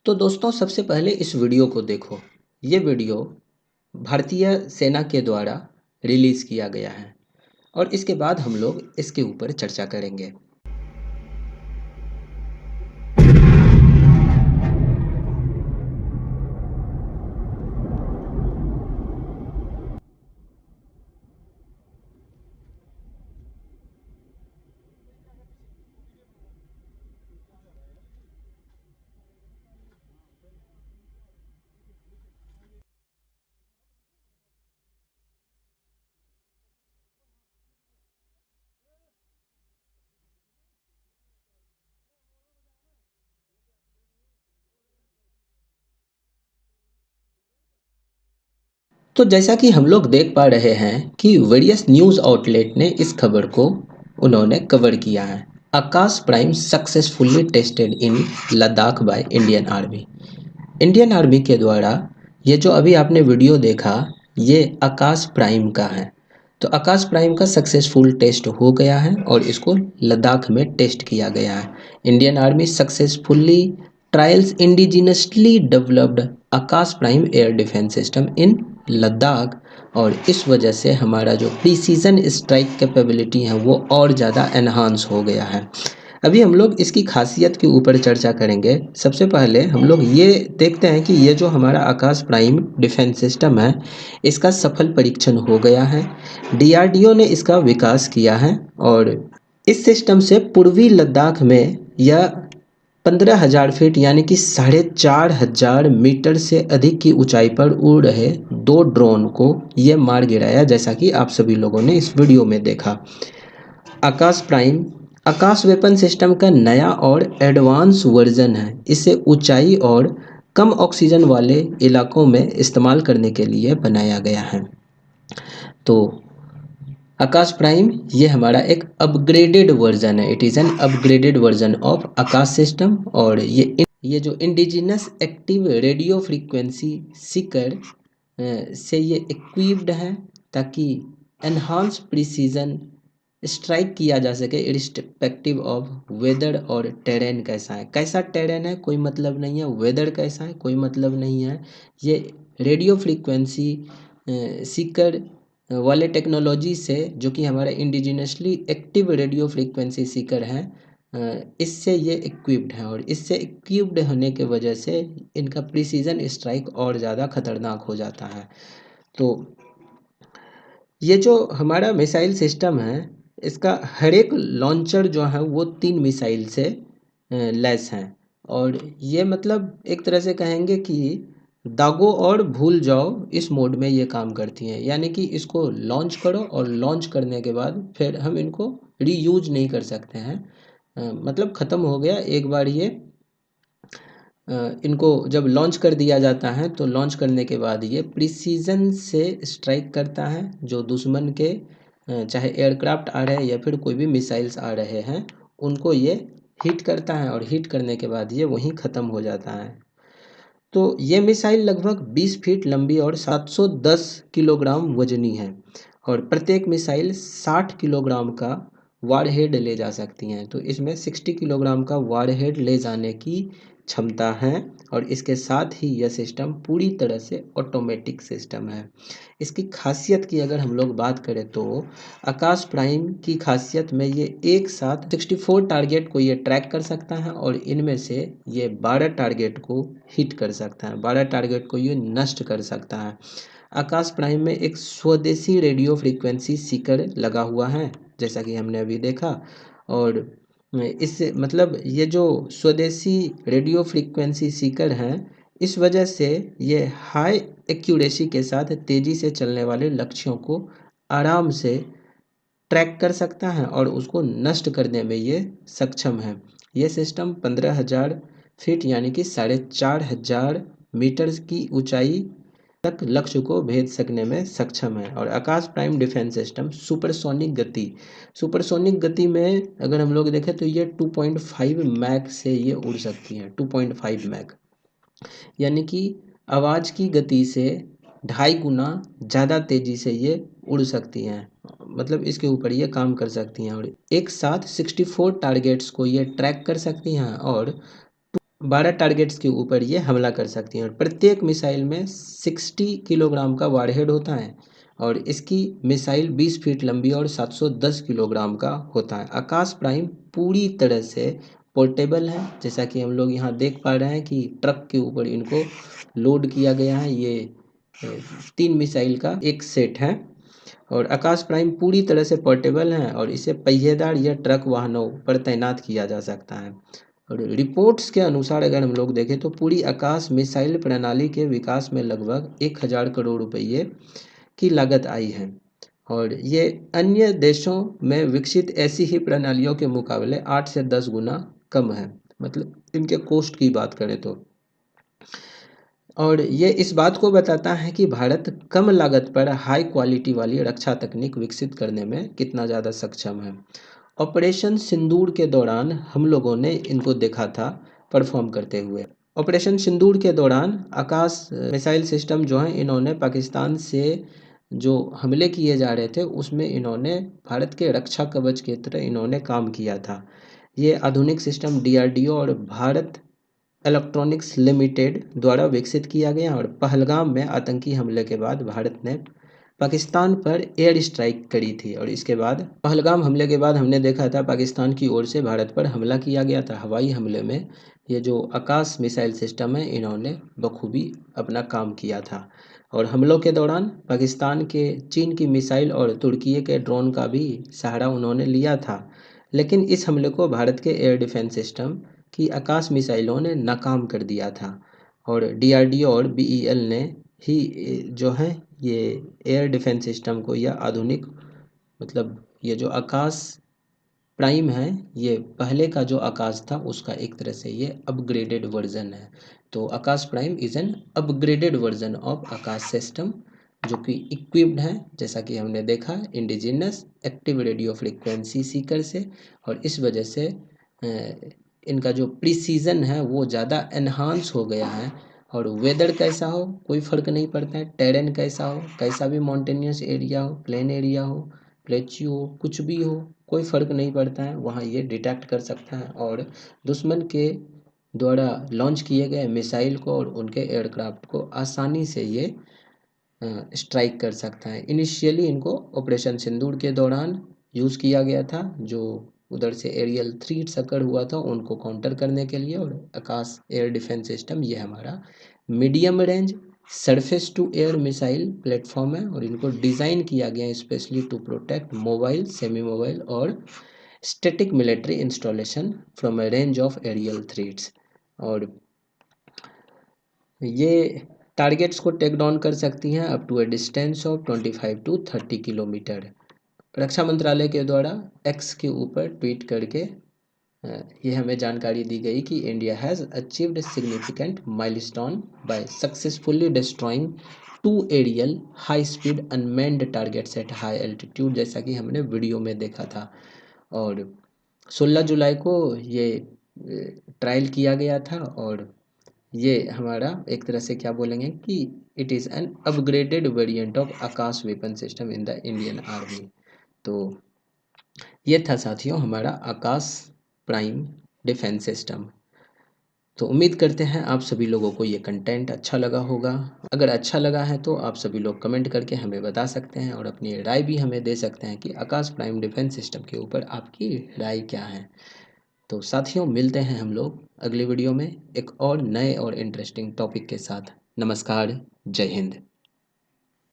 तो दोस्तों सबसे पहले इस वीडियो को देखो। ये वीडियो भारतीय सेना के द्वारा रिलीज़ किया गया है और इसके बाद हम लोग इसके ऊपर चर्चा करेंगे। तो जैसा कि हम लोग देख पा रहे हैं कि वेरियस न्यूज़ आउटलेट ने इस खबर को उन्होंने कवर किया है। Akash prime successfully tested in Ladakh by Indian army. Indian army के द्वारा ये जो अभी आपने वीडियो देखा, ये आकाश प्राइम का है। तो आकाश प्राइम का सक्सेसफुल टेस्ट हो गया है और इसको लद्दाख में टेस्ट किया गया है। Indian army successfully trials indigenously developed Akash prime air defence system in Ladakh, और इस वजह से हमारा जो प्रीसीजन स्ट्राइक कैपेबिलिटी है वो और ज़्यादा एनहांस हो गया है। अभी हम लोग इसकी खासियत के ऊपर चर्चा करेंगे। सबसे पहले हम लोग ये देखते हैं कि ये जो हमारा आकाश प्राइम डिफेंस सिस्टम है, इसका सफल परीक्षण हो गया है। डीआरडीओ ने इसका विकास किया है और इस सिस्टम से पूर्वी लद्दाख में यह 15,000 फीट यानी कि 4,500 मीटर से अधिक की ऊंचाई पर उड़ रहे 2 ड्रोन को ये मार गिराया, जैसा कि आप सभी लोगों ने इस वीडियो में देखा। आकाश प्राइम आकाश वेपन सिस्टम का नया और एडवांस वर्जन है। इसे ऊंचाई और कम ऑक्सीजन वाले इलाकों में इस्तेमाल करने के लिए बनाया गया है। तो आकाश प्राइम ये हमारा एक अपग्रेडेड वर्जन है। It is an upgraded version of Akash system, और ये जो indigenous active radio frequency Sikar से ये इक्विप्ड है, ताकि एनहांस प्रिसीजन स्ट्राइक किया जा सके इरिस्पेक्टिव ऑफ वेदर और टेरेन कैसा है। कैसा टेरेन है कोई मतलब नहीं है, वेदर कैसा है कोई मतलब नहीं है। ये रेडियो फ्रीक्वेंसी सीकर वाले टेक्नोलॉजी से, जो कि हमारा indigenously active radio frequency Sikar है, इससे ये इक्विप्ड है, और इससे इक्विप्ड होने के वजह से इनका प्रिसीजन स्ट्राइक और ज़्यादा खतरनाक हो जाता है। तो ये जो हमारा मिसाइल सिस्टम है, इसका हर एक लॉन्चर जो है वो 3 मिसाइल से लैस हैं, और ये मतलब एक तरह से कहेंगे कि दागो और भूल जाओ इस मोड में ये काम करती हैं। यानी कि इसको लॉन्च करो और लॉन्च करने के बाद फिर हम इनको रीयूज नहीं कर सकते हैं। मतलब ख़त्म हो गया एक बार ये। इनको जब लॉन्च कर दिया जाता है तो लॉन्च करने के बाद ये प्रिसीजन से स्ट्राइक करता है। जो दुश्मन के चाहे एयरक्राफ्ट आ रहे हैं या फिर कोई भी मिसाइल्स आ रहे हैं, उनको ये हिट करता है, और हिट करने के बाद ये वहीं ख़त्म हो जाता है। तो ये मिसाइल लगभग 20 फीट लंबी और 710 किलोग्राम वजनी है, और प्रत्येक मिसाइल 60 किलोग्राम का वारहेड ले जा सकती हैं। तो इसमें 60 किलोग्राम का वारहेड ले जाने की क्षमता है, और इसके साथ ही यह सिस्टम पूरी तरह से ऑटोमेटिक सिस्टम है। इसकी खासियत की अगर हम लोग बात करें तो आकाश प्राइम की खासियत में ये एक साथ 64 टारगेट को ये ट्रैक कर सकता है, और इनमें से ये 12 टारगेट को हिट कर सकता है, 12 टारगेट को ये नष्ट कर सकता है। आकाश प्राइम में एक स्वदेशी रेडियो फ्रीक्वेंसी सीकर लगा हुआ है, जैसा कि हमने अभी देखा। और इससे मतलब ये जो स्वदेशी रेडियो फ्रीक्वेंसी सीकर हैं, इस वजह से ये हाई एक्यूरेसी के साथ तेज़ी से चलने वाले लक्ष्यों को आराम से ट्रैक कर सकता है और उसको नष्ट करने में ये सक्षम है। ये सिस्टम 15,000 फीट यानी कि 4,500 मीटर की ऊंचाई तक लक्ष्य को भेज सकने में सक्षम है। और आकाश प्राइम डिफेंस सिस्टम सुपरसोनिक गति में अगर हम लोग देखें तो ये 2.5 मैक से ये उड़ सकती हैं। 2.5 मैक यानी कि आवाज़ की गति से 2.5 गुना ज़्यादा तेज़ी से ये उड़ सकती हैं। मतलब इसके ऊपर ये काम कर सकती हैं, और एक साथ 64 टारगेट्स को ये ट्रैक कर सकती हैं, और 12 टारगेट्स के ऊपर ये हमला कर सकती हैं और प्रत्येक मिसाइल में 60 किलोग्राम का वारहेड होता है और इसकी मिसाइल 20 फीट लंबी और 710 किलोग्राम का होता है। आकाश प्राइम पूरी तरह से पोर्टेबल है, जैसा कि हम लोग यहाँ देख पा रहे हैं कि ट्रक के ऊपर इनको लोड किया गया है। ये 3 मिसाइल का एक सेट है और आकाश प्राइम पूरी तरह से पोर्टेबल है और इसे पहिएदार या ट्रक वाहनों पर तैनात किया जा सकता है। और रिपोर्ट्स के अनुसार अगर हम लोग देखें तो पूरी आकाश मिसाइल प्रणाली के विकास में लगभग 1000 करोड़ रुपये की लागत आई है और ये अन्य देशों में विकसित ऐसी ही प्रणालियों के मुकाबले 8 से 10 गुना कम है, मतलब इनके कॉस्ट की बात करें तो। और ये इस बात को बताता है कि भारत कम लागत पर हाई क्वालिटी वाली रक्षा तकनीक विकसित करने में कितना ज़्यादा सक्षम है। ऑपरेशन सिंदूर के दौरान हम लोगों ने इनको देखा था परफॉर्म करते हुए। ऑपरेशन सिंदूर के दौरान आकाश मिसाइल सिस्टम जो हैं इन्होंने पाकिस्तान से जो हमले किए जा रहे थे उसमें इन्होंने भारत के रक्षा कवच की तरह इन्होंने काम किया था। ये आधुनिक सिस्टम डीआरडीओ और भारत इलेक्ट्रॉनिक्स लिमिटेड द्वारा विकसित किया गया और पहलगाम में आतंकी हमले के बाद भारत ने पाकिस्तान पर एयर स्ट्राइक करी थी और इसके बाद पहलगाम हमले के बाद हमने देखा था पाकिस्तान की ओर से भारत पर हमला किया गया था। हवाई हमले में ये जो आकाश मिसाइल सिस्टम है इन्होंने बखूबी अपना काम किया था और हमलों के दौरान पाकिस्तान के चीन की मिसाइल और तुर्की के ड्रोन का भी सहारा उन्होंने लिया था, लेकिन इस हमले को भारत के एयर डिफेंस सिस्टम की आकाश मिसाइलों ने नाकाम कर दिया था और डीआरडीओ और बीईएल ने ही जो है ये एयर डिफेंस सिस्टम को या आधुनिक मतलब ये जो आकाश प्राइम है ये पहले का जो आकाश था उसका एक तरह से ये अपग्रेडेड वर्जन है। तो Akash prime is an upgraded version of Akash system जो कि इक्विप्ड है, जैसा कि हमने देखा, indigenous active radio frequency seeker से और इस वजह से इनका जो प्रिसीजन है वो ज़्यादा एनहांस हो गया है और वेदर कैसा हो कोई फ़र्क नहीं पड़ता है, टेरेन कैसा हो, कैसा भी माउंटेनियस एरिया हो, प्लेन एरिया हो, प्लेच्यू हो, कुछ भी हो, कोई फ़र्क नहीं पड़ता है, वहाँ ये डिटेक्ट कर सकता है और दुश्मन के द्वारा लॉन्च किए गए मिसाइल को और उनके एयरक्राफ्ट को आसानी से ये स्ट्राइक कर सकता है। इनिशियली इनको ऑपरेशन सिंदूर के दौरान यूज़ किया गया था, जो उधर से एरियल थ्रीट्स अकर हुआ था उनको काउंटर करने के लिए, और आकाश एयर डिफेंस सिस्टम ये हमारा medium range surface to air missile platform है और इनको डिज़ाइन किया गया है specially to protect mobile, semi mobile और static military installation from a range of aerial threats. और ये टारगेट्स को टेक डाउन कर सकती हैं up to a distance of 25 to 30 kilometre. रक्षा मंत्रालय के द्वारा एक्स के ऊपर ट्वीट करके ये हमें जानकारी दी गई कि India has achieved significant milestone by successfully destroying 2 aerial high speed unmanned targets at high altitude, जैसा कि हमने वीडियो में देखा था। और 16 जुलाई को ये ट्रायल किया गया था और ये हमारा एक तरह से क्या बोलेंगे कि it is an upgraded variant of Akash weapon system in the Indian army. तो ये था साथियों हमारा आकाश प्राइम डिफेंस सिस्टम। तो उम्मीद करते हैं आप सभी लोगों को ये कंटेंट अच्छा लगा होगा। अगर अच्छा लगा है तो आप सभी लोग कमेंट करके हमें बता सकते हैं और अपनी राय भी हमें दे सकते हैं कि आकाश प्राइम डिफेंस सिस्टम के ऊपर आपकी राय क्या है। तो साथियों मिलते हैं हम लोग अगली वीडियो में एक और नए और इंटरेस्टिंग टॉपिक के साथ। नमस्कार, जय हिंद।